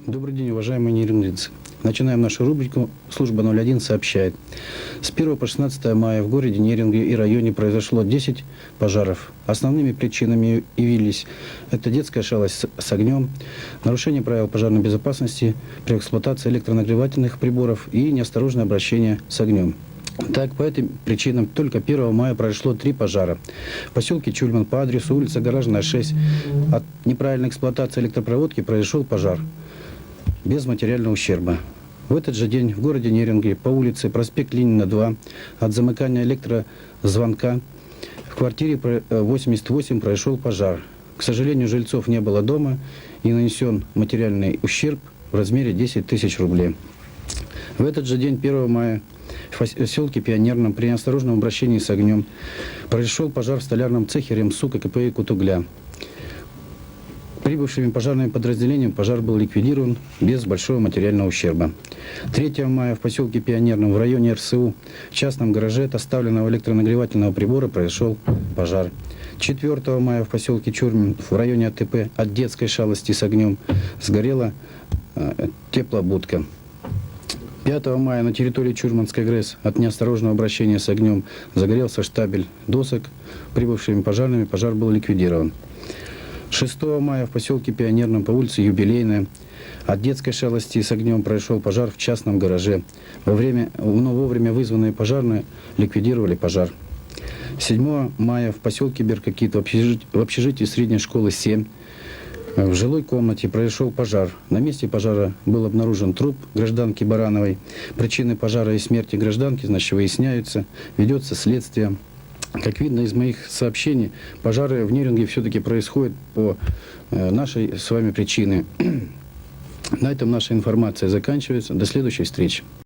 Добрый день, уважаемые нейронгринцы. Начинаем нашу рубрику. Служба 01 сообщает. С 1 по 16 мая в городе Нерюнге и районе произошло 10 пожаров. Основными причинами явились это детская шалость с огнем, нарушение правил пожарной безопасности при эксплуатации электронагревательных приборов и неосторожное обращение с огнем. Так, по этим причинам только 1 мая произошло 3 пожара. В поселке Чульман по адресу улица Гаражная, 6. От неправильной эксплуатации электропроводки произошел пожар без материального ущерба. В этот же день в городе Нерюнге по улице проспект Ленина, 2 от замыкания электрозвонка в квартире 88 произошел пожар. К сожалению, жильцов не было дома и нанесен материальный ущерб в размере 10 тысяч рублей. В этот же день, 1 мая, в поселке Пионерном при неосторожном обращении с огнем произошел пожар в столярном цехе РЕМСУ КП Якутугля. Прибывшими пожарными подразделениями пожар был ликвидирован без большого материального ущерба. 3 мая в поселке Пионерном в районе РСУ в частном гараже от оставленного электронагревательного прибора произошел пожар. 4 мая в поселке Чурмин в районе АТП от детской шалости с огнем сгорела теплобудка. 5 мая на территории Чурманской ГРЭС от неосторожного обращения с огнем загорелся штабель досок. Прибывшими пожарными пожар был ликвидирован. 6 мая в поселке Пионерном по улице Юбилейная от детской шалости с огнем произошел пожар в частном гараже. Вовремя вызванные пожарные ликвидировали пожар. 7 мая в поселке Беркакит в общежитии средней школы 7 в жилой комнате произошел пожар. На месте пожара был обнаружен труп гражданки Барановой. Причины пожара и смерти гражданки, выясняются, ведется следствие. Как видно из моих сообщений, пожары в Нерюнге все-таки происходят по нашей с вами причине. На этом наша информация заканчивается. До следующей встречи.